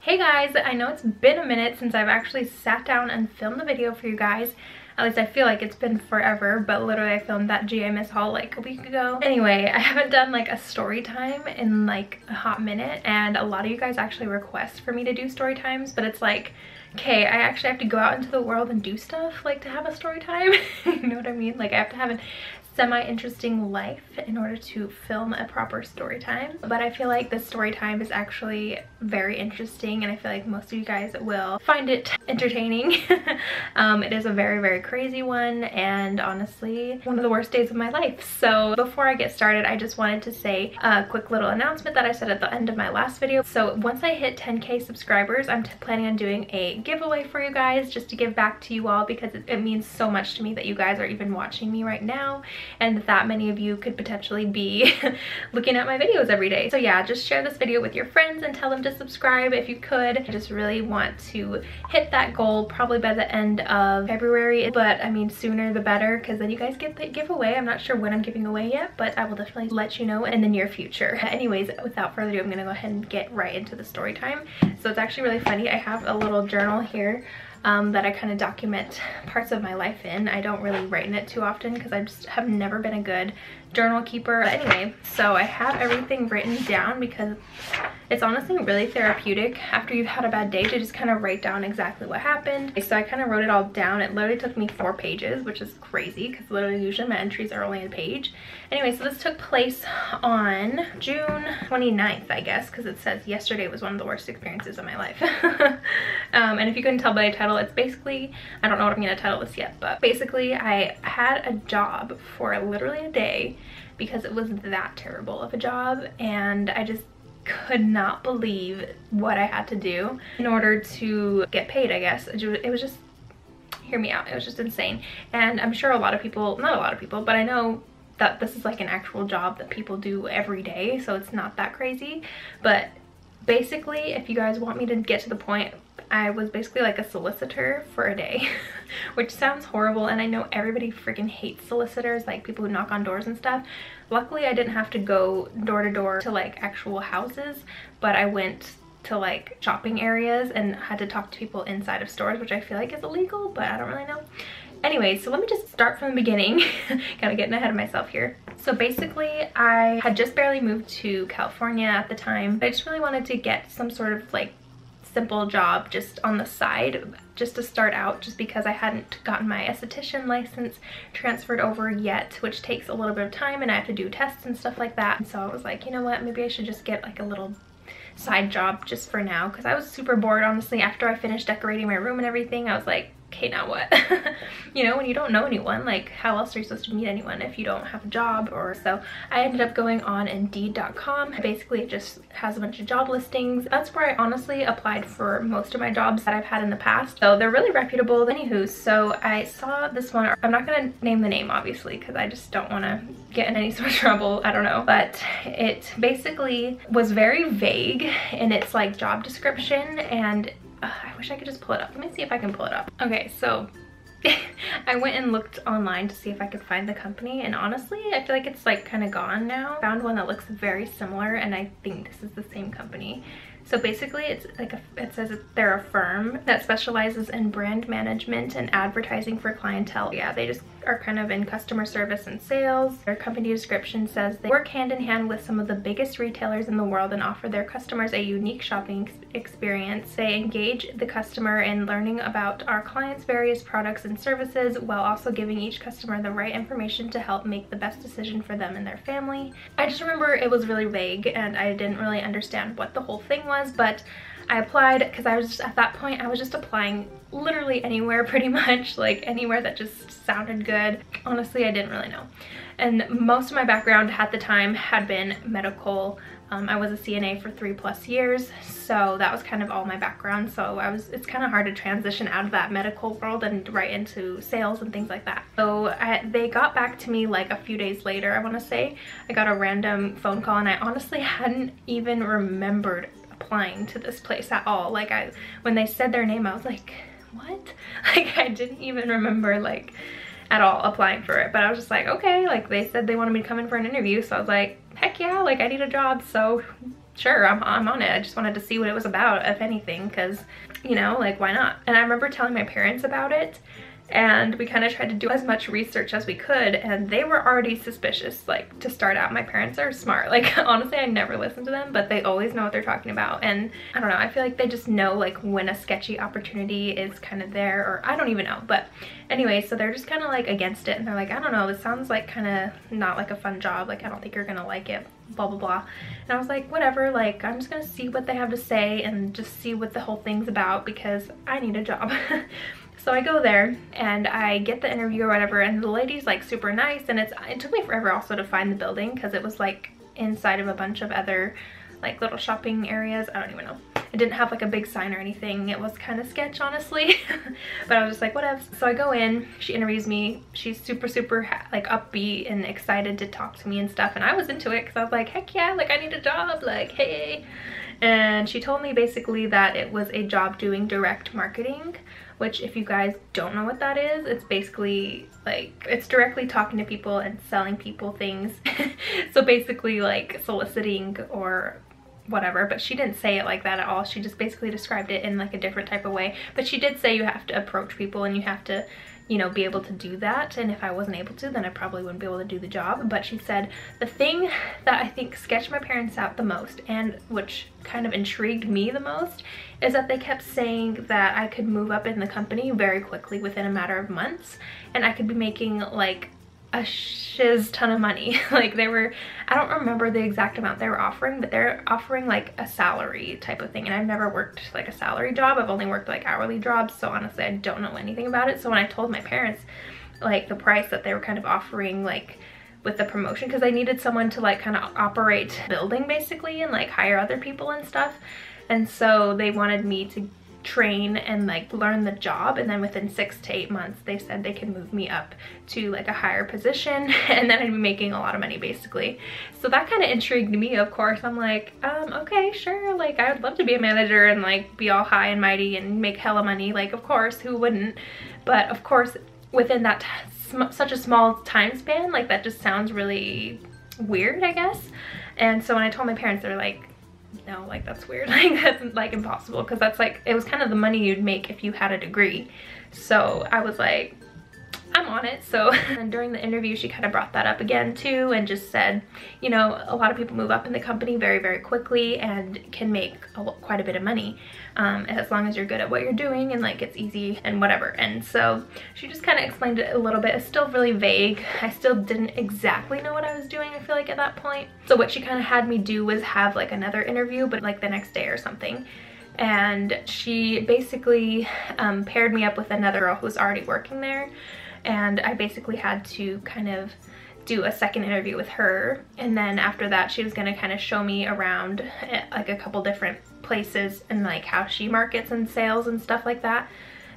Hey guys, I know it's been a minute since I've actually sat down and filmed a video for you guys. At least I feel like it's been forever, but literally I filmed that GI Miss haul like a week ago. Anyway, I haven't done like a story time in like a hot minute, and a lot of you guys actually request for me to do story times, but it's like, okay, I actually have to go out into the world and do stuff like to have a story time. You know what I mean? Like I have to have a semi-interesting life in order to film a proper story time. But I feel like this story time is actually very interesting, and I feel like most of you guys will find it entertaining. It is a very crazy one, and honestly one of the worst days of my life. So before I get started, I just wanted to say a quick little announcement that I said at the end of my last video. So once I hit 10k subscribers, I'm planning on doing a giveaway for you guys, just to give back to you all, because it means so much to me that you guys are even watching me right now, and that many of you could potentially be looking at my videos every day. So yeah, just share this video with your friends and tell them to subscribe if you could. I just really want to hit that goal probably by the end of February, but I mean sooner the better, because then you guys get the giveaway. I'm not sure when I'm giving away yet, but I will definitely let you know in the near future. Anyways, without further ado, I'm gonna go ahead and get right into the story time. So it's actually really funny. I have a little journal here that I kind of document parts of my life in. I don't really write in it too often because I just have never been a good journal keeper. But anyway, so I have everything written down because it's honestly really therapeutic after you've had a bad day to just kind of write down exactly what happened. So I kind of wrote it all down. It literally took me 4 pages, which is crazy because literally usually my entries are only a page. Anyway, so this took place on June 29th, I guess, because it says yesterday was one of the worst experiences of my life. And if you couldn't tell by the title, it's basically, I don't know what I'm going to title this yet, but basically I had a job for literally a day because it was that terrible of a job, and I just could not believe what I had to do in order to get paid, I guess. It was just, hear me out, it was just insane. And I'm sure a lot of people, not a lot of people, but I know that this is like an actual job that people do every day, so it's not that crazy. But basically, if you guys want me to get to the point, I was basically like a solicitor for a day, which sounds horrible, and I know everybody freaking hates solicitors, like people who knock on doors and stuff. Luckily, I didn't have to go door to door to like actual houses, but I went to like shopping areas and had to talk to people inside of stores, which I feel like is illegal, but I don't really know. Anyway, so let me just start from the beginning. Kind of getting ahead of myself here. So basically, I had just barely moved to California at the time. I just really wanted to get some sort of like simple job just on the side, just to start out, just because I hadn't gotten my esthetician license transferred over yet, which takes a little bit of time and I have to do tests and stuff like that. And so I was like, you know what, maybe I should just get like a little side job just for now, because I was super bored, honestly. After I finished decorating my room and everything, I was like, okay, now what? You know, when you don't know anyone, like how else are you supposed to meet anyone if you don't have a job? Or so I ended up going on Indeed.com. Basically it just has a bunch of job listings. That's where I honestly applied for most of my jobs that I've had in the past, so they're really reputable. Anywho, so I saw this one. I'm not gonna name the name obviously because I just don't want to get in any sort of trouble, I don't know, but it basically was very vague in its like job description, and I wish I could just pull it up. Let me see if I can pull it up. Okay, so I went and looked online to see if I could find the company, and honestly I feel like it's like kind of gone now. Found one that looks very similar, and I think this is the same company. So basically it's like it says they're a firm that specializes in brand management and advertising for clientele. Yeah, they just are kind of in customer service and sales. Their company description says they work hand in hand with some of the biggest retailers in the world and offer their customers a unique shopping experience. They engage the customer in learning about our clients' various products and services, while also giving each customer the right information to help make the best decision for them and their family. I just remember it was really vague and I didn't really understand what the whole thing was, but I applied because I was just, at that point I was just applying literally anywhere pretty much, like anywhere that just sounded good. Honestly, I didn't really know. And most of my background at the time had been medical. I was a CNA for 3+ years, so that was kind of all my background. So it's kind of hard to transition out of that medical world and right into sales and things like that. So they got back to me like a few days later, I want to say. I got a random phone call, and I honestly hadn't even remembered applying to this place at all. Like when they said their name, I was like, what? Like I didn't even remember like at all applying for it, but I was just like, okay, like they said they wanted me to come in for an interview, so I was like, heck yeah, like I need a job, so sure, I'm on it. I just wanted to see what it was about, if anything, because, you know, like, why not? And I remember telling my parents about it, and we kind of tried to do as much research as we could, and they were already suspicious, like, to start out. My parents are smart. Like, honestly, I never listen to them, but they always know what they're talking about. And I don't know, I feel like they just know, like, when a sketchy opportunity is kind of there, or I don't even know. But anyway, so they're just kind of like against it, and they're like, I don't know, this sounds like kind of not like a fun job. Like, I don't think you're gonna like it, blah blah blah. And I was like, whatever, like, I'm just gonna see what they have to say and just see what the whole thing's about, because I need a job. So I go there and I get the interview or whatever, and the lady's like super nice, and it took me forever also to find the building, because it was like inside of a bunch of other like little shopping areas. I don't even know. It didn't have like a big sign or anything. It was kind of sketch, honestly. But I was just like, whatever. So I go in, she interviews me. She's super like upbeat and excited to talk to me and stuff, and I was into it because I was like, heck yeah, like I need a job, like, hey. And she told me basically that it was a job doing direct marketing, which, if you guys don't know what that is, it's basically like, it's directly talking to people and selling people things. So basically like soliciting or whatever, but she didn't say it like that at all. She just basically described it in like a different type of way. But she did say you have to approach people and you have to, you know, be able to do that. And if I wasn't able to, then I probably wouldn't be able to do the job. But she said the thing that I think sketched my parents out the most, and which kind of intrigued me the most, is that they kept saying that I could move up in the company very quickly within a matter of months, and I could be making like a shiz ton of money. Like, they were, I don't remember the exact amount they were offering, but they're offering like a salary type of thing, and I've never worked like a salary job. I've only worked like hourly jobs, so honestly I don't know anything about it. So when I told my parents like the price that they were kind of offering, like with the promotion, because I needed someone to like kind of operate building basically and like hire other people and stuff, and so they wanted me to train and like learn the job, and then within 6 to 8 months they said they could move me up to like a higher position, and then I'd be making a lot of money basically. So that kind of intrigued me, of course. I'm like, okay, sure, like I would love to be a manager and like be all high and mighty and make hella money, like of course, who wouldn't? But of course, within that such a small time span, like that just sounds really weird, I guess. And so when I told my parents, they're like, no, like that's weird, like that's like impossible, because that's like, it was kind of the money you'd make if you had a degree. So I was like, I'm on it. So and during the interview she kind of brought that up again too, and just said, you know, a lot of people move up in the company very, very quickly and can make quite a bit of money, as long as you're good at what you're doing and like it's easy and whatever. And so she just kind of explained it a little bit. It's still really vague. I still didn't exactly know what I was doing, I feel like, at that point. So what she kind of had me do was have like another interview, but like the next day or something. And she basically paired me up with another girl who was already working there, and I basically had to kind of do a second interview with her. And then after that she was going to kind of show me around like a couple different places and like how she markets and sales and stuff like that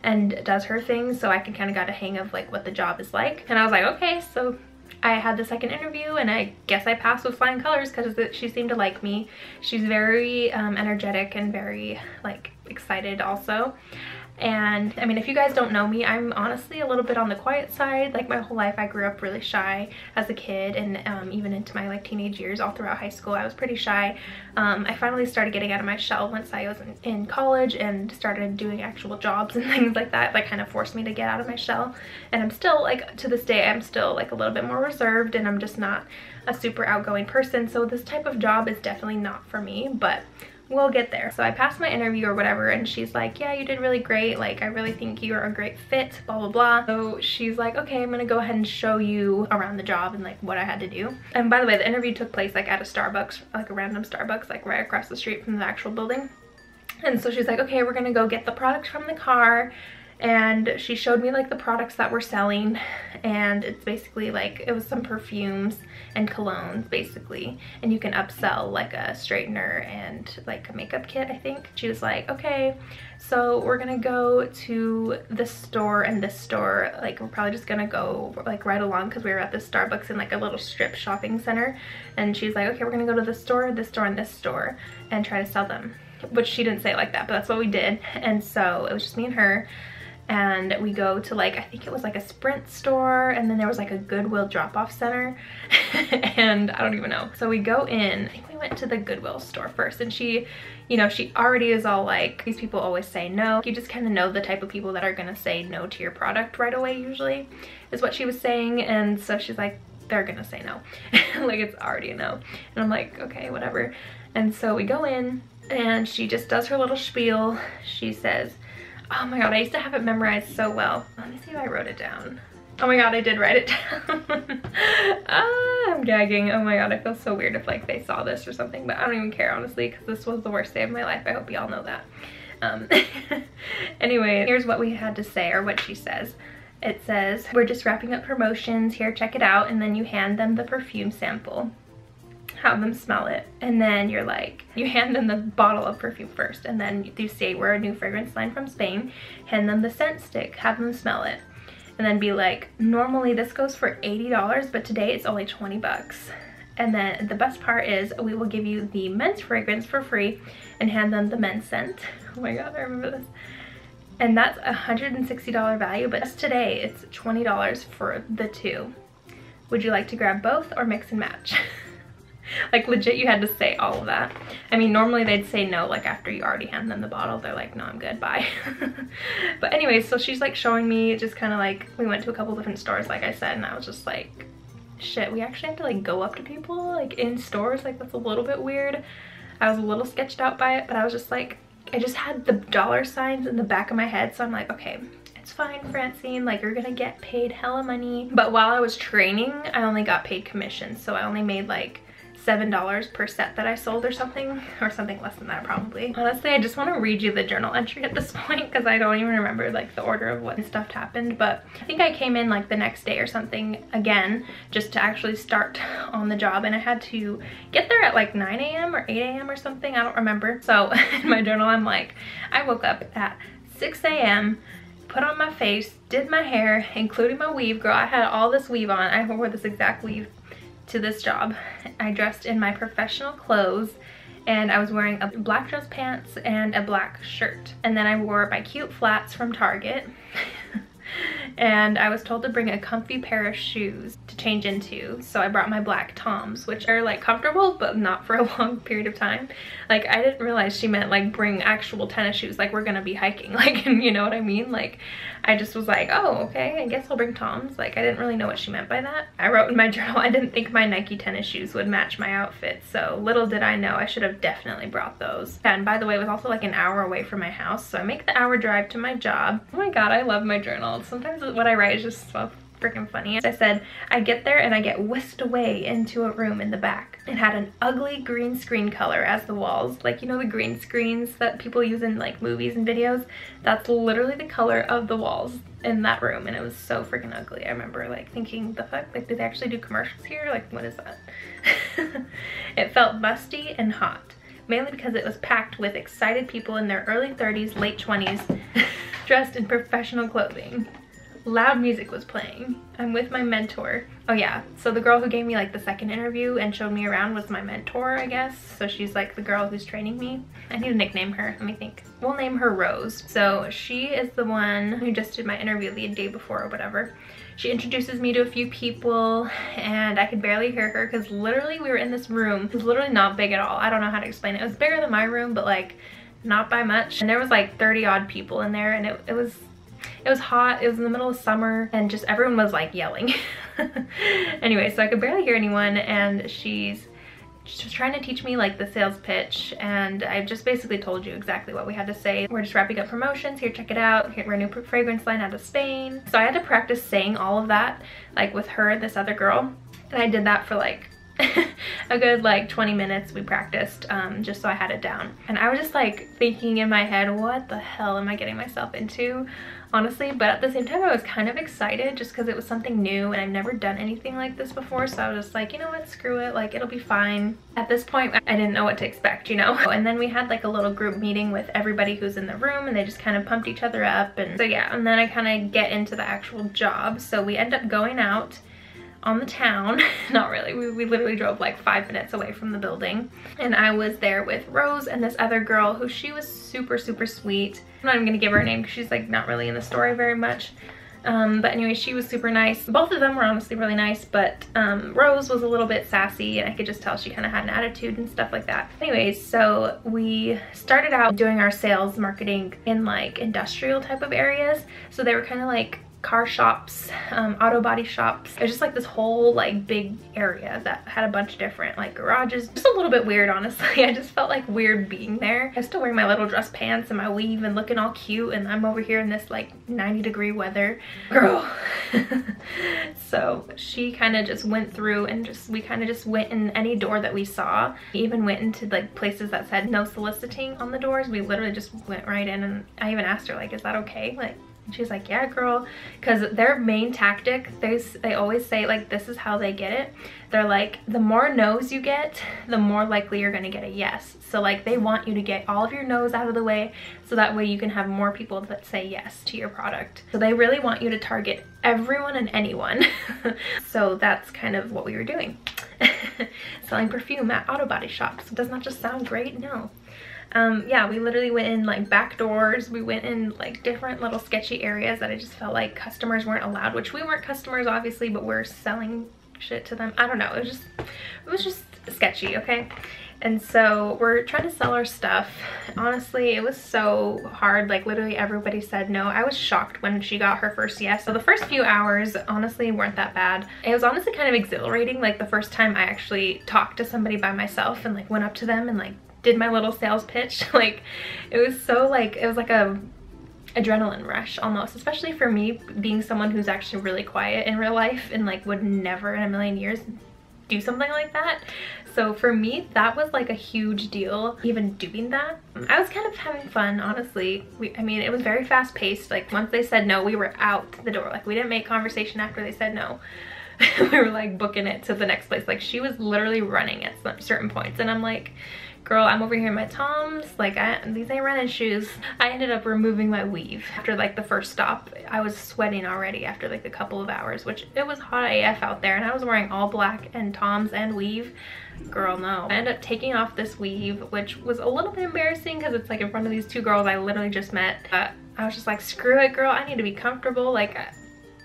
and does her things, so I can kind of get a hang of like what the job is like. And I was like, okay. So I had the second interview, and I guess I passed with flying colors because she seemed to like me. She's very energetic and very like excited also. And I mean, if you guys don't know me, I'm honestly a little bit on the quiet side. Like my whole life I grew up really shy as a kid, and even into my like teenage years, all throughout high school I was pretty shy. I finally started getting out of my shell once I was in college and started doing actual jobs and things like that. That kind of forced me to get out of my shell, and I'm still like, to this day I'm still like a little bit more reserved, and I'm just not a super outgoing person. So this type of job is definitely not for me, but we'll get there. So I passed my interview or whatever, and she's like, yeah, you did really great, like I really think you're a great fit, blah blah blah. So she's like, okay, I'm gonna go ahead and show you around the job and like what I had to do. And by the way, the interview took place like at a Starbucks, like a random Starbucks, like right across the street from the actual building. And so she's like, okay, we're gonna go get the products from the car. And she showed me like the products that we're selling, and it's basically like, it was some perfumes and colognes basically, and you can upsell like a straightener and like a makeup kit, I think. She was like, okay, so we're gonna go to this store and this store, like we're probably just gonna go like right along, because we were at this Starbucks in like a little strip shopping center. And she's like, okay, we're gonna go to this store, and this store, and try to sell them. Which she didn't say it like that, but that's what we did. And so it was just me and her. and we go to like, I think it was like a Sprint store, and then there was like a Goodwill drop-off center and I don't even know. So we go in, I think we went to the Goodwill store first, and she, you know, she already is all like, these people always say no. You just kind of know the type of people that are gonna say no to your product right away, usually, is what she was saying. And so she's like, they're gonna say no. Like, it's already a no. And I'm like, okay, whatever. And so we go in and she just does her little spiel. She says, oh my god, I used to have it memorized so well. Let me see if I wrote it down. Oh my god, I did write it down. I'm gagging. Oh my god, I feel so weird if like they saw this or something, but I don't even care, honestly, because this was the worst day of my life. I hope y'all know that. Anyway, here's what we had to say, or what she says. It says, we're just wrapping up promotions. Here, check it out. And then you hand them the perfume sample. Have them smell it, and then you're like, you hand them the bottle of perfume first, and then you say, we're a new fragrance line from Spain. Hand them the scent stick, have them smell it, and then be like, normally this goes for $80, but today it's only 20 bucks. And then the best part is, we will give you the men's fragrance for free, and hand them the men's scent. Oh my god, I remember this. And that's a $160 value, but just today it's $20 for the two. Would you like to grab both or mix and match? Like, legit, you had to say all of that. I mean, normally they'd say no, like, after you already hand them the bottle. They're like, no, I'm good, bye. But anyways, so she's like showing me, just kind of like, we went to a couple different stores, like I said, and I was just like, shit, we actually have to like go up to people like in stores. Like, that's a little bit weird. I was a little sketched out by it, but I was just like, I just had the dollar signs in the back of my head, so I'm like, okay, it's fine, Francine, like, you're gonna get paid hella money. But while I was training, I only got paid commission, so I only made like $7 per set that I sold, or something less than that probably. Honestly, I just want to read you the journal entry at this point, because I don't even remember like the order of what stuff happened. But I think I came in like the next day or something again, just to actually start on the job, and I had to get there at like 9 a.m. or 8 a.m. or something, I don't remember. So in my journal, I'm like, I woke up at 6 a.m., put on my face, did my hair, including my weave. Girl, I had all this weave on. I wore this exact weave to this job. I dressed in my professional clothes, and I was wearing a black dress pants and a black shirt. And then I wore my cute flats from Target. And I was told to bring a comfy pair of shoes to change into. So I brought my black Toms, which are like comfortable, but not for a long period of time. Like, I didn't realize she meant like bring actual tennis shoes, like we're gonna be hiking, like, you know what I mean? Like, I just was like, oh, okay, I guess I'll bring Toms. Like, I didn't really know what she meant by that. I wrote in my journal, I didn't think my Nike tennis shoes would match my outfit, so little did I know I should have definitely brought those. And by the way, it was also like an hour away from my house, so I make the hour drive to my job. Oh my god, I love my journal. Sometimes what I write is just so freaking funny. As I said, I get there and I get whisked away into a room in the back. It had an ugly green screen color as the walls. Like, you know the green screens that people use in like movies and videos? That's literally the color of the walls in that room, and it was so freaking ugly. I remember like thinking, the fuck? Like, did they actually do commercials here? Like, what is that? It felt musty and hot, mainly because it was packed with excited people in their early 30s, late 20s, dressed in professional clothing. Loud music was playing. I'm with my mentor. Oh yeah, so the girl who gave me like the second interview and showed me around was my mentor, I guess. So she's like the girl who's training me. I need to nickname her, let me think. We'll name her Rose. So she is the one who just did my interview the day before or whatever. She introduces me to a few people, and I could barely hear her because literally we were in this room. It was literally not big at all. I don't know how to explain it. It was bigger than my room, but like not by much. And there was like 30 odd people in there, and it was hot. It was in the middle of summer, and just everyone was like yelling. Anyway, so I could barely hear anyone, and she was trying to teach me like the sales pitch, and I just basically told you exactly what we had to say. We're just wrapping up promotions. Here, check it out. Here, we're a new fragrance line out of Spain. So I had to practice saying all of that, like with her and this other girl, and I did that for like a good like 20 minutes. We practiced just so I had it down, and I was just like thinking in my head, what the hell am I getting myself into, honestly? But at the same time, I was kind of excited just because it was something new and I've never done anything like this before. So I was just like, you know what, screw it, like it'll be fine. At this point, I didn't know what to expect, you know? And then we had like a little group meeting with everybody who's in the room, and they just kind of pumped each other up. And so yeah, and then I kind of get into the actual job. So we end up going out on the town. Not really, we literally drove like 5 minutes away from the building. And I was there with Rose and this other girl who she was super, super sweet. I'm not even gonna give her a name because she's like not really in the story very much. But anyway, she was super nice. Both of them were honestly really nice, but Rose was a little bit sassy and I could just tell she kind of had an attitude and stuff like that. Anyways, so we started out doing our sales marketing in like industrial type of areas. So they were kind of like car shops, auto body shops. It was just like this whole like big area that had a bunch of different like garages. Just a little bit weird, honestly. I just felt like weird being there. I was still wearing my little dress pants and my weave and looking all cute, and I'm over here in this like 90-degree weather. Girl. So she kind of just went through and we kind of just went in any door that we saw. We even went into like places that said no soliciting on the doors. We literally just went right in, and I even asked her like, is that okay? Like, she's like, yeah, girl. Because their main tactic, they always say like, this is how they get it. They're like, the more no's you get, the more likely you're gonna get a yes. So like, they want you to get all of your no's out of the way so that way you can have more people that say yes to your product. So they really want you to target everyone and anyone. So that's kind of what we were doing. Selling perfume at auto body shops. Does not just sound great? No. Yeah, we literally went in like back doors. We went in like different little sketchy areas that I just felt like customers weren't allowed, which we weren't customers obviously, but we're selling shit to them. I don't know, it was just sketchy, okay? And so we're trying to sell our stuff. Honestly, it was so hard. Like literally everybody said no. I was shocked when she got her first yes. So the first few hours honestly weren't that bad. It was honestly kind of exhilarating. Like the first time I actually talked to somebody by myself and like went up to them and like did my little sales pitch. Like it was so like, it was like a adrenaline rush almost, especially for me being someone who's actually really quiet in real life and like would never in a million years do something like that. So for me, that was like a huge deal, even doing that. I was kind of having fun, honestly. I mean, it was very fast paced. Like once they said no, we were out the door. Like we didn't make conversation after they said no. We were like booking it to the next place. Like she was literally running at some certain points and I'm like, girl, I'm over here in my Toms, like these ain't running shoes. I ended up removing my weave after like the first stop. I was sweating already after like a couple of hours, which it was hot AF out there, and I was wearing all black and Toms and weave. Girl, no. I ended up taking off this weave, which was a little bit embarrassing because it's like in front of these two girls I literally just met. But I was just like, screw it, girl, I need to be comfortable. Like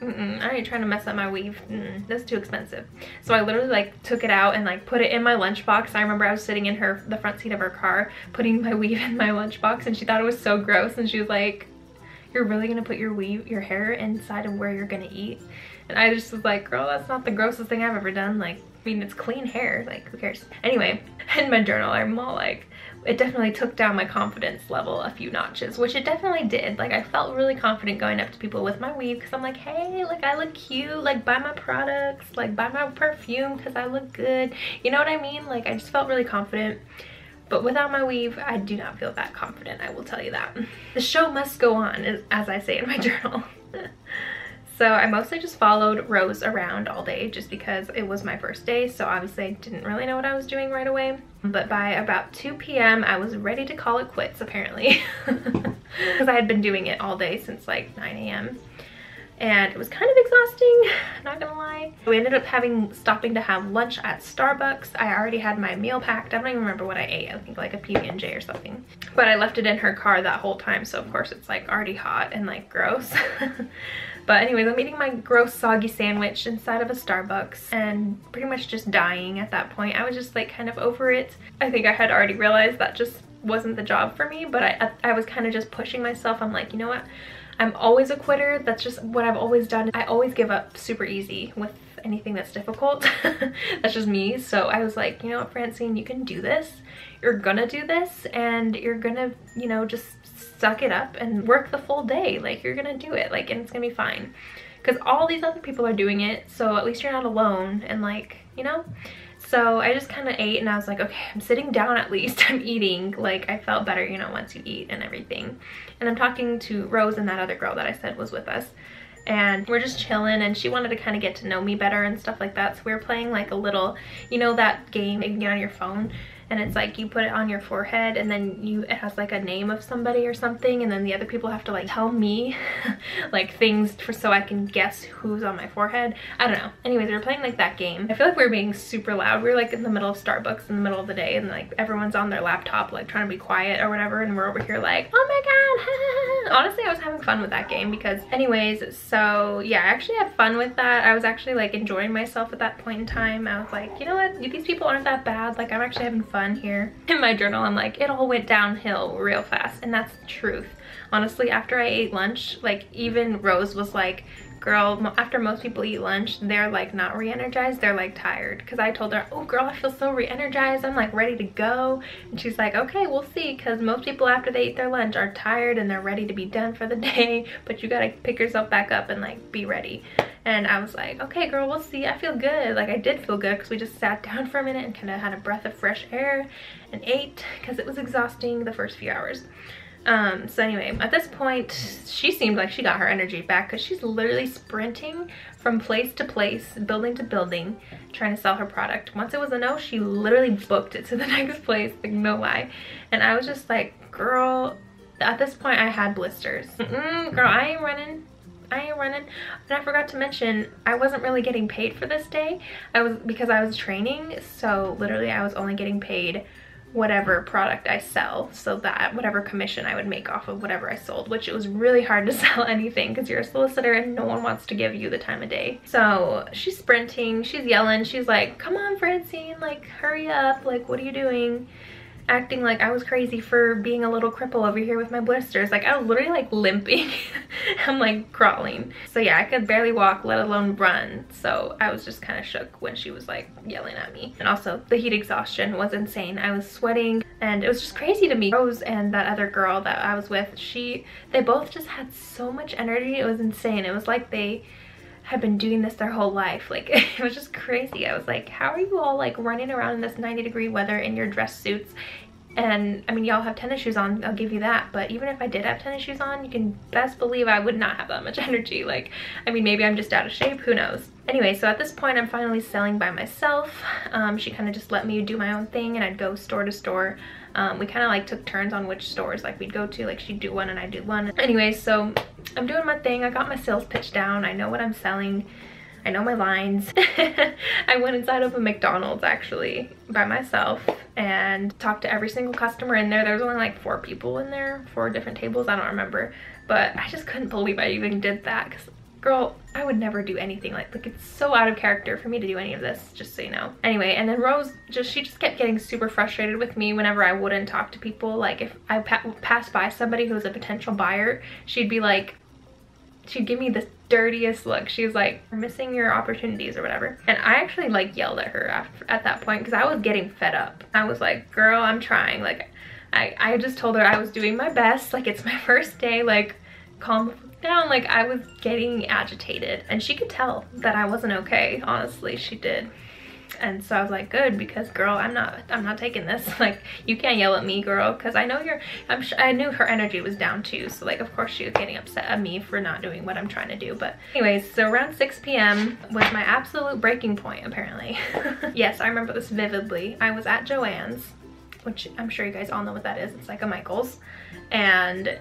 I ain't trying to mess up my weave. That's too expensive. So I literally like took it out and like put it in my lunchbox. I remember I was sitting in the front seat of her car putting my weave in my lunchbox, and she thought it was so gross, and she was like, you're really gonna put your hair inside of where you're gonna eat? And I just was like, girl, that's not the grossest thing I've ever done. Like, I mean, it's clean hair, like who cares? Anyway, in my journal I'm all like, it definitely took down my confidence level a few notches, which it definitely did. Like I felt really confident going up to people with my weave because I'm like, hey, like I look cute, like buy my products, like buy my perfume because I look good. You know what I mean? Like I just felt really confident. But without my weave, I do not feel that confident, I will tell you that. The show must go on, as I say in my journal. So I mostly just followed Rose around all day just because it was my first day. So obviously I didn't really know what I was doing right away. But by about 2 p.m. I was ready to call it quits, apparently. Because I had been doing it all day since like 9 a.m. And it was kind of exhausting, not gonna lie. We ended up stopping to have lunch at Starbucks. I already had my meal packed. I don't even remember what I ate. I think like a PB&J or something. But I left it in her car that whole time, so of course it's like already hot and like gross. But anyways, I'm eating my gross soggy sandwich inside of a Starbucks and pretty much just dying at that point. I was just like kind of over it. I think I had already realized that just wasn't the job for me, but I was kind of just pushing myself. I'm like, you know what? I'm always a quitter. That's just what I've always done. I always give up super easy with anything that's difficult. That's just me. So I was like, you know what, Francine, you can do this. You're gonna do this, and you're gonna, you know, just suck it up and work the full day. Like you're gonna do it, like, and it's gonna be fine. Because all these other people are doing it, so at least you're not alone, and like, you know? So I just kind of ate and I was like, okay, I'm sitting down at least. I'm eating. Like I felt better, you know, once you eat and everything. And I'm talking to Rose and that other girl that I said was with us. And we're just chilling, and she wanted to kind of get to know me better and stuff like that. So we were playing like a little, you know, that game you can get on your phone and it's like you put it on your forehead, and then it has like a name of somebody or something, and then the other people have to like tell me like things so I can guess who's on my forehead. I don't know. Anyways, we were playing like that game. I feel like we were being super loud. We were like in the middle of Starbucks in the middle of the day, and like everyone's on their laptop like trying to be quiet or whatever, and we're over here like, oh my god. Honestly, I was having fun with that game because anyways, so yeah, I actually had fun with that. I was actually like enjoying myself at that point in time. I was like, you know what, these people aren't that bad, like I'm actually having fun here. In my journal I'm like, it all went downhill real fast, and that's the truth. Honestly, after I ate lunch, like even Rose was like, girl, after most people eat lunch, they're like not re-energized, they're like tired. Because I told her, oh girl, I feel so re-energized, I'm like ready to go. And she's like, okay, we'll see, because most people after they eat their lunch are tired and they're ready to be done for the day, but you gotta pick yourself back up and like be ready. And I was like, okay girl, we'll see. I feel good. Like I did feel good because we just sat down for a minute and kind of had a breath of fresh air and ate, because it was exhausting the first few hours. So anyway, at this point she seemed like she got her energy back, because she's literally sprinting from place to place, building to building, trying to sell her product. Once it was a no, she literally booked it to the next place, like no lie. And I was just like, girl, at this point I had blisters. Girl, I ain't running. And I forgot to mention, I wasn't really getting paid for this day. Because I was training, so literally I was only getting paid whatever product I sell, so that whatever commission I would make off of whatever I sold, which it was really hard to sell anything because you're a solicitor and no one wants to give you the time of day. So she's sprinting, she's yelling, she's like, come on Francine, like hurry up, like what are you doing? Acting like I was crazy for being a little cripple over here with my blisters. Like I was literally like limping. I'm like crawling. So yeah, I could barely walk, let alone run. So I was just kind of shook when she was like yelling at me. And also the heat exhaustion was insane. I was sweating and it was just crazy to me. Rose and that other girl that I was with, they both just had so much energy. It was insane. It was like they had been doing this their whole life. Like it was just crazy. I was like, how are you all like running around in this 90-degree weather in your dress suits? And I mean, y'all have tennis shoes on, I'll give you that, but even if I did have tennis shoes on, you can best believe I would not have that much energy. Like, I mean, maybe I'm just out of shape, who knows. Anyway, so at this point I'm finally selling by myself. She kind of just let me do my own thing, and I'd go store to store. We kind of like took turns on which stores like we'd go to, like she'd do one and I'd do one. Anyway, so I'm doing my thing. I got my sales pitch down. I know what I'm selling. I know my lines. I went inside of a McDonald's actually by myself and talked to every single customer in there. There was only like 4 people in there, 4 different tables, I don't remember. But I just couldn't believe I even did that, because girl, I would never do anything like it's so out of character for me to do any of this, just so you know. Anyway, and then Rose she just kept getting super frustrated with me whenever I wouldn't talk to people. Like if I passed by somebody who was a potential buyer, she'd be like, she'd give me the dirtiest look. She was like, you're missing your opportunities or whatever. And I actually like yelled at her at that point, because I was getting fed up. I was like, girl, I'm trying. Like I just told her I was doing my best, like it's my first day, like calm the fuck down. Like I was getting agitated, and she could tell that I wasn't okay. Honestly, she did. And so I was like, good, because girl, I'm not taking this. Like you can't yell at me, girl, because I know I knew her energy was down too, so like of course she was getting upset at me for not doing what I'm trying to do. But anyways, so around 6 p.m. was my absolute breaking point, apparently. Yes, I remember this vividly. I was at Joann's, which I'm sure you guys all know what that is. It's like a Michael's, and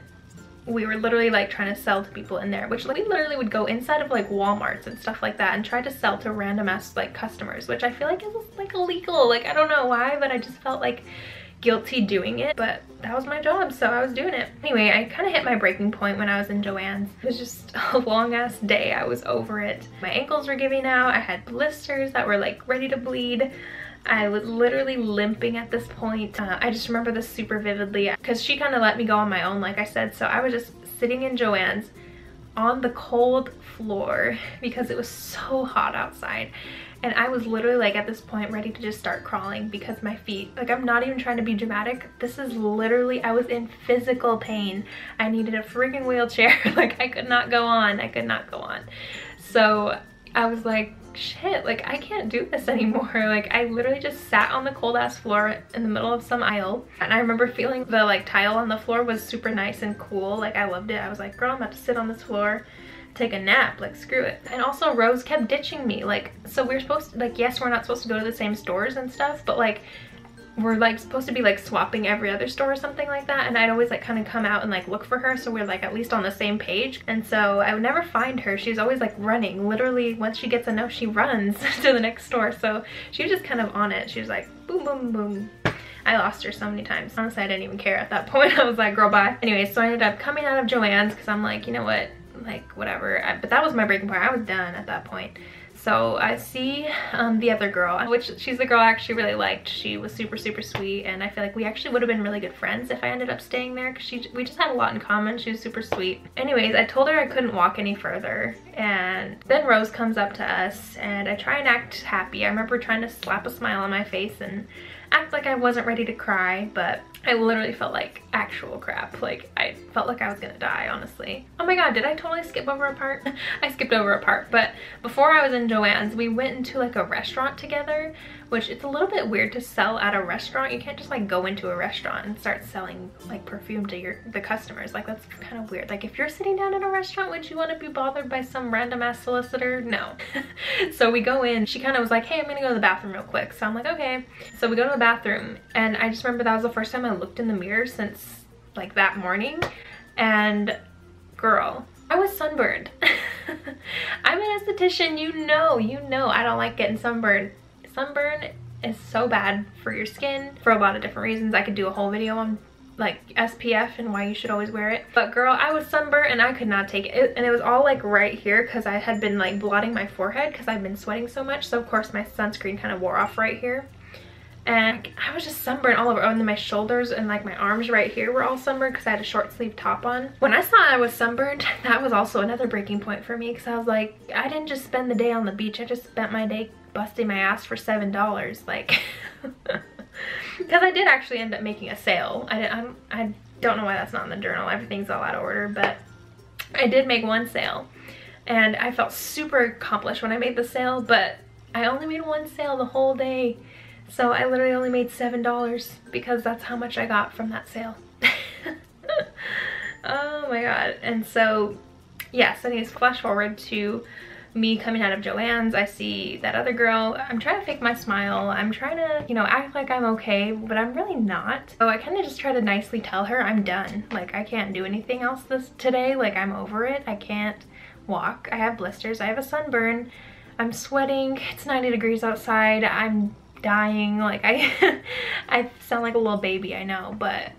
we were literally like trying to sell to people in there, which we literally would go inside of like Walmarts and stuff like that and try to sell to random ass like customers, which I feel like is like illegal. Like I don't know why, but I just felt like guilty doing it, but that was my job, so I was doing it. Anyway, I kind of hit my breaking point when I was in Joann's. It was just a long ass day. I was over it. My ankles were giving out. I had blisters that were like ready to bleed. I was literally limping at this point. I just remember this super vividly because she kind of let me go on my own, like I said. So I was just sitting in Joann's on the cold floor because it was so hot outside. And I was literally like at this point ready to just start crawling because my feet, like I'm not even trying to be dramatic. This is literally, I was in physical pain. I needed a freaking wheelchair. Like I could not go on. I could not go on. So I was like, shit, like I can't do this anymore. Like I literally just sat on the cold ass floor in the middle of some aisle, and I remember feeling the like tile on the floor was super nice and cool. Like I loved it. I was like, girl, I'm about to sit on this floor, take a nap, like screw it. And also Rose kept ditching me. Like, so we're supposed to, like, yes, we're not supposed to go to the same stores and stuff, but like we're like supposed to be like swapping every other store or something like that, and I'd always like kind of come out and like look for her, so we're like at least on the same page. And so I would never find her. She's always like running. Literally once she gets a no, she runs to the next store. So she was just kind of on it. She was like boom boom boom. I lost her so many times. Honestly, I didn't even care at that point. I was like, girl, bye. Anyway, so I ended up coming out of Joann's because I'm like, you know what, like whatever. But that was my breaking point. I was done at that point. So I see the other girl, which she's the girl I actually really liked. She was super, super sweet, and I feel like we actually would have been really good friends if I ended up staying there because we just had a lot in common. She was super sweet. Anyways, I told her I couldn't walk any further, and then Rose comes up to us, and I try and act happy. I remember trying to slap a smile on my face and act like I wasn't ready to cry, but I literally felt like actual crap. Like I felt like I was gonna die, honestly. Oh my god, did I totally skip over a part? I skipped over a part, but before I was in Joann's, we went into like a restaurant together, which it's a little bit weird to sell at a restaurant. You can't just like go into a restaurant and start selling like perfume to the customers. Like that's kind of weird. Like if you're sitting down in a restaurant, would you want to be bothered by some random ass solicitor? No. So we go in, she kind of was like, hey, I'm gonna go to the bathroom real quick. So I'm like, okay. So we go to the bathroom, and I just remember that was the first time I looked in the mirror since like that morning, and girl, I was sunburned. I'm an esthetician, you know I don't like getting sunburned. Sunburn is so bad for your skin for a lot of different reasons. I could do a whole video on like SPF and why you should always wear it. But girl, I was sunburned and I could not take it. And it was all like right here because I had been like blotting my forehead because I've been sweating so much. So of course my sunscreen kind of wore off right here. And I was just sunburned all over. Oh, and then my shoulders and like my arms right here were all sunburned because I had a short sleeve top on. When I saw I was sunburned, that was also another breaking point for me because I was like, I didn't just spend the day on the beach. I just spent my day busting my ass for $7. Like, because I did actually end up making a sale. I don't know why that's not in the journal. Everything's all out of order, but I did make one sale. And I felt super accomplished when I made the sale, but I only made one sale the whole day. So I literally only made $7 because that's how much I got from that sale. Oh my god. And so, yes, anyways, flash forward to me coming out of Joann's. I see that other girl. I'm trying to fake my smile. I'm trying to, you know, act like I'm okay, but I'm really not. So I kind of just try to nicely tell her I'm done. Like, I can't do anything else today. Like, I'm over it. I can't walk. I have blisters. I have a sunburn. I'm sweating. It's 90 degrees outside. I'm dying. Like, I sound like a little baby, I know, but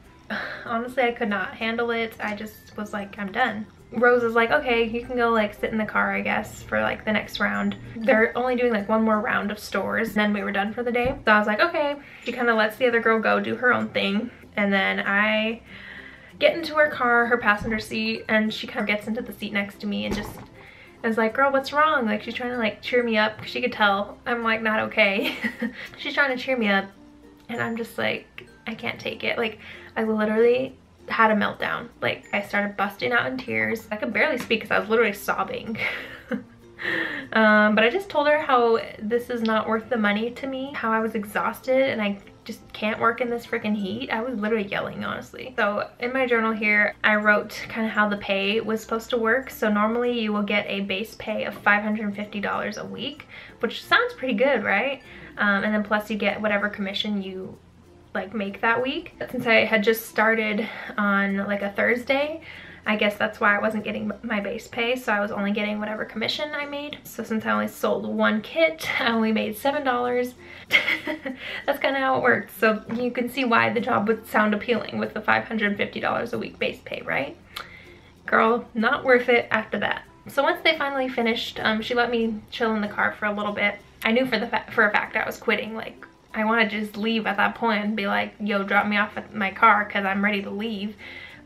honestly I could not handle it. I just was like, I'm done. Rose is like, okay, you can go like sit in the car, I guess, for like the next round. They're only doing like one more round of stores, and then we were done for the day. So I was like, okay. She kind of lets the other girl go do her own thing, and then I get into her car, her passenger seat, and she kind of gets into the seat next to me and just is like, girl, what's wrong? Like, she's trying to like cheer me up. She could tell I'm like not okay. She's trying to cheer me up, and I'm just like, I can't take it. Like, I literally had a meltdown. Like, I started busting out in tears. I could barely speak because I was literally sobbing. But I just told her how this is not worth the money to me, how I was exhausted and I just can't work in this freaking heat. I was literally yelling, honestly. So in my journal here, I wrote kind of how the pay was supposed to work. So normally you will get a base pay of $550 a week, which sounds pretty good, right? And then plus you get whatever commission you like make that week. But since I had just started on like a Thursday, I guess that's why I wasn't getting my base pay, so I was only getting whatever commission I made. So since I only sold one kit, I only made $7. That's kind of how it worked. So you can see why the job would sound appealing with the $550 a week base pay, right? Girl, not worth it after that. So once they finally finished, she let me chill in the car for a little bit. I knew for a fact I was quitting. Like, I wanted to just leave at that point and be like, yo, drop me off at my car because I'm ready to leave.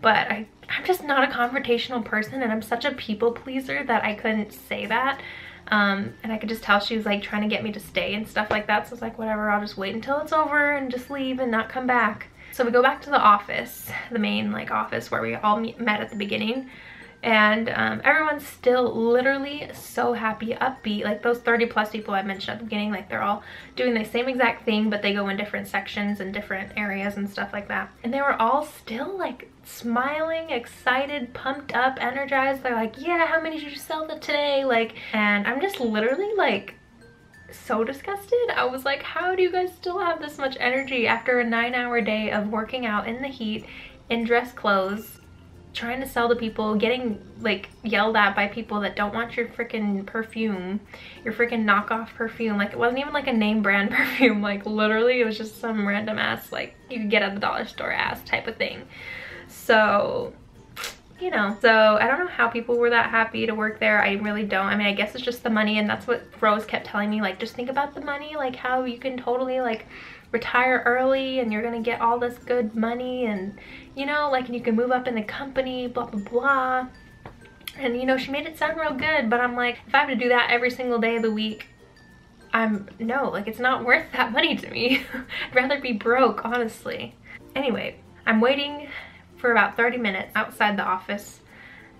But I'm just not a confrontational person, and I'm such a people pleaser that I couldn't say that. And I could just tell she was like trying to get me to stay and stuff like that. So I was like, whatever, I'll just wait until it's over and just leave and not come back. So we go back to the office, the main like office where we all met at the beginning. And everyone's still literally so happy, upbeat. Like those 30 plus people I mentioned at the beginning, like they're all doing the same exact thing, but they go in different sections and different areas and stuff like that. And they were all still like smiling, excited, pumped up, energized. They're like, yeah, how many did you sell today? Like, and I'm just literally like so disgusted. I was like, how do you guys still have this much energy after a 9-hour day of working out in the heat in dress clothes, trying to sell to people, getting like yelled at by people that don't want your freaking perfume, your freaking knockoff perfume. Like, it wasn't even like a name brand perfume, like literally it was just some random ass, like you could get at the dollar store ass type of thing. So, you know, so I don't know how people were that happy to work there. I really don't. I mean, I guess it's just the money, and that's what Rose kept telling me, like, just think about the money, like how you can totally like retire early and you're gonna get all this good money, and you know, like, and you can move up in the company, blah blah blah. And you know, she made it sound real good, but I'm like, if I have to do that every single day of the week, no, like, it's not worth that money to me. I'd rather be broke, honestly. Anyway, I'm waiting for about 30 minutes outside the office,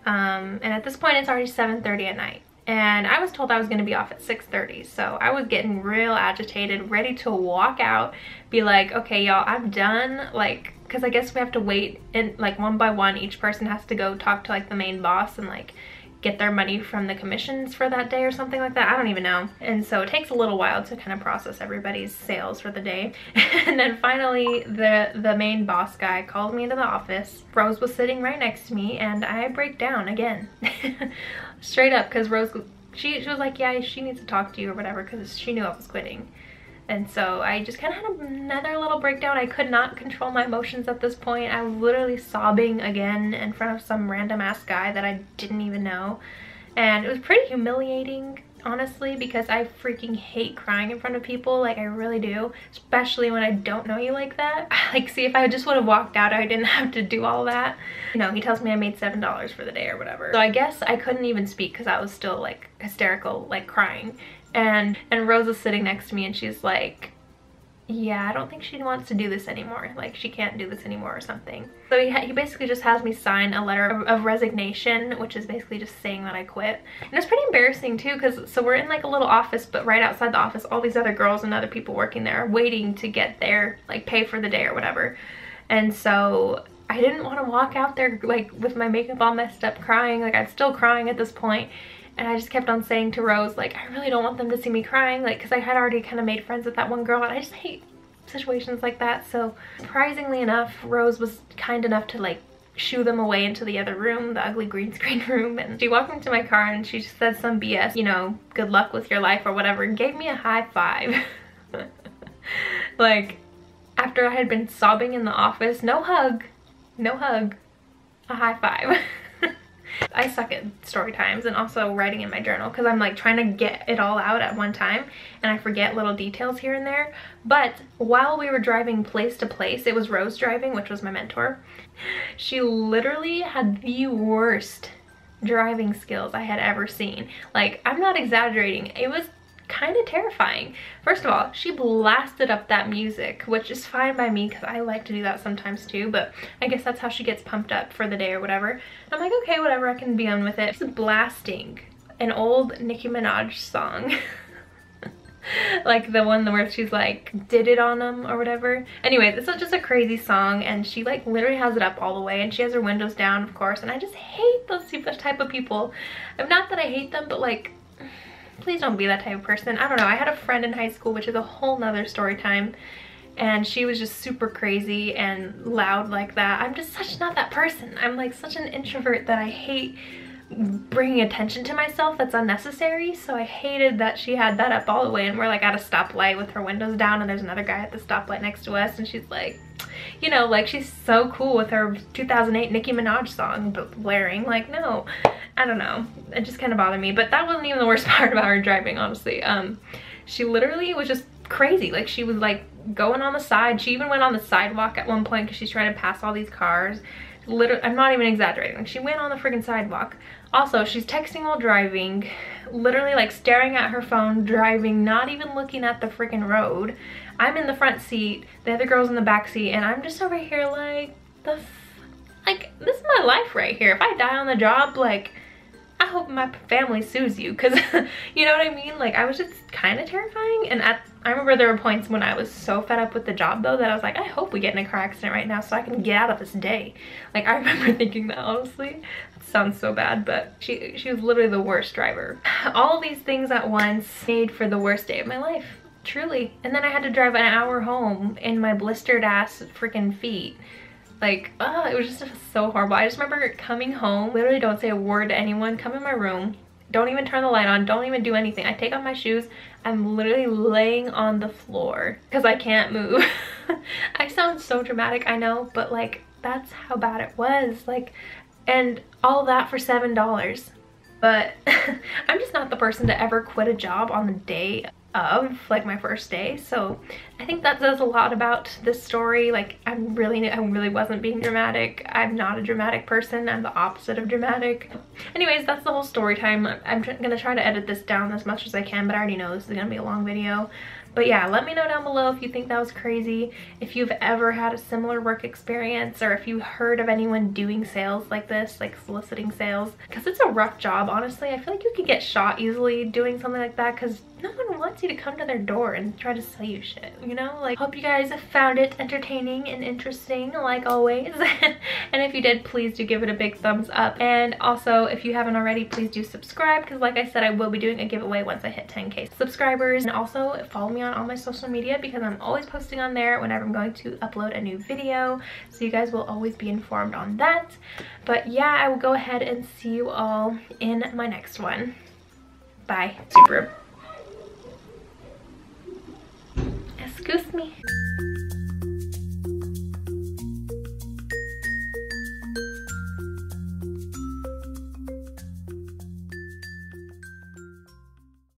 and at this point it's already 7:30 at night, and I was told I was going to be off at 6:30, so I was getting real agitated, ready to walk out, be like, okay y'all, I'm done, like, because I guess we have to wait, and like one by one each person has to go talk to like the main boss and like get their money from the commissions for that day or something like that. I don't even know. And so it takes a little while to kind of process everybody's sales for the day. And then finally the main boss guy called me into the office. Rose was sitting right next to me, and I break down again. Straight up, because Rose, she was like, yeah, she needs to talk to you or whatever, because she knew I was quitting. And so I just kind of had another little breakdown. I could not control my emotions at this point. I was literally sobbing again in front of some random ass guy that I didn't even know. And it was pretty humiliating, honestly, because I freaking hate crying in front of people. Like, I really do, especially when I don't know you like that. Like, see, if I just would have walked out, I didn't have to do all that. You know, he tells me I made $7 for the day or whatever. So I guess I couldn't even speak because I was still like hysterical, like crying. And Rose is sitting next to me, and she's like, yeah, I don't think she wants to do this anymore. Like, she can't do this anymore or something. So he basically just has me sign a letter of resignation, which is basically just saying that I quit. And it's pretty embarrassing too, because so we're in like a little office, but right outside the office, all these other girls and other people working there are waiting to get their like pay for the day or whatever. And so I didn't want to walk out there like with my makeup all messed up crying. Like, I'm still crying at this point. And I just kept on saying to Rose, like, I really don't want them to see me crying, like, because I had already kind of made friends with that one girl, and I just hate situations like that. So surprisingly enough, Rose was kind enough to like shoo them away into the other room, the ugly green screen room. And she walked into my car and she just said some BS, you know, good luck with your life or whatever, and gave me a high five. Like, after I had been sobbing in the office, no hug, a high five. I suck at story times and also writing in my journal, because I'm like trying to get it all out at one time and I forget little details here and there. But while we were driving place to place, it was Rose driving, which was my mentor. She literally had the worst driving skills I had ever seen. Like, I'm not exaggerating. It was kind of terrifying. First of all, she blasted up that music, which is fine by me because I like to do that sometimes too, but I guess that's how she gets pumped up for the day or whatever. I'm like, okay, whatever, I can be on with it. She's blasting an old Nicki Minaj song. Like the one where she's like, did it on them or whatever. Anyway, this is just a crazy song, and she like literally has it up all the way, and she has her windows down, of course, and I just hate those type of people. Not that I hate them, but like, please don't be that type of person. I don't know. I had a friend in high school, which is a whole nother story time, and she was just super crazy and loud like that. I'm just such not that person. I'm like such an introvert that I hate bringing attention to myself that's unnecessary. So I hated that she had that up all the way, and we're like at a stoplight with her windows down, and there's another guy at the stoplight next to us, and she's like, you know, like she's so cool with her 2008 Nicki Minaj song blaring. Like, no, I don't know, it just kind of bothered me. But that wasn't even the worst part about her driving, honestly. She literally was just crazy. Like, she was like going on the side. She even went on the sidewalk at one point because she's trying to pass all these cars. Literally, I'm not even exaggerating, like she went on the freaking sidewalk. Also, she's texting while driving, literally like staring at her phone, driving, not even looking at the freaking road. I'm in the front seat, the other girl's in the back seat, and I'm just over here like, like, this is my life right here. If I die on the job, like, I hope my family sues you, because you know what I mean? Like, I was just kind of terrifying, and I remember there were points when I was so fed up with the job though that I was like, I hope we get in a car accident right now so I can get out of this day. Like, I remember thinking that, honestly. It sounds so bad, but she was literally the worst driver. All these things at once made for the worst day of my life, truly. And then I had to drive an hour home in my blistered ass freaking feet. Like, it was just so horrible. I just remember coming home, literally don't say a word to anyone, come in my room, don't even turn the light on, don't even do anything. I take off my shoes, I'm literally laying on the floor because I can't move. I sound so dramatic, I know, but like, that's how bad it was. Like, and all that for $7. But I'm just not the person to ever quit a job on the day of, like, my first day. So I think that says a lot about this story. Like, I really wasn't being dramatic. I'm not a dramatic person. I'm the opposite of dramatic. Anyways, that's the whole story time. I'm gonna try to edit this down as much as I can, but I already know this is gonna be a long video. But yeah, let me know down below if you think that was crazy, if you've ever had a similar work experience, or if you heard of anyone doing sales like this, like soliciting sales, because it's a rough job, honestly. I feel like you could get shot easily doing something like that because no one wants you to come to their door and try to sell you shit, you know? Like, hope you guys found it entertaining and interesting, like always. And if you did, please do give it a big thumbs up. And also, if you haven't already, please do subscribe, because like I said, I will be doing a giveaway once I hit 10K subscribers. And also follow me on all my social media because I'm always posting on there whenever I'm going to upload a new video, so you guys will always be informed on that. But yeah, I will go ahead and see you all in my next one. Bye. Super. Excuse me.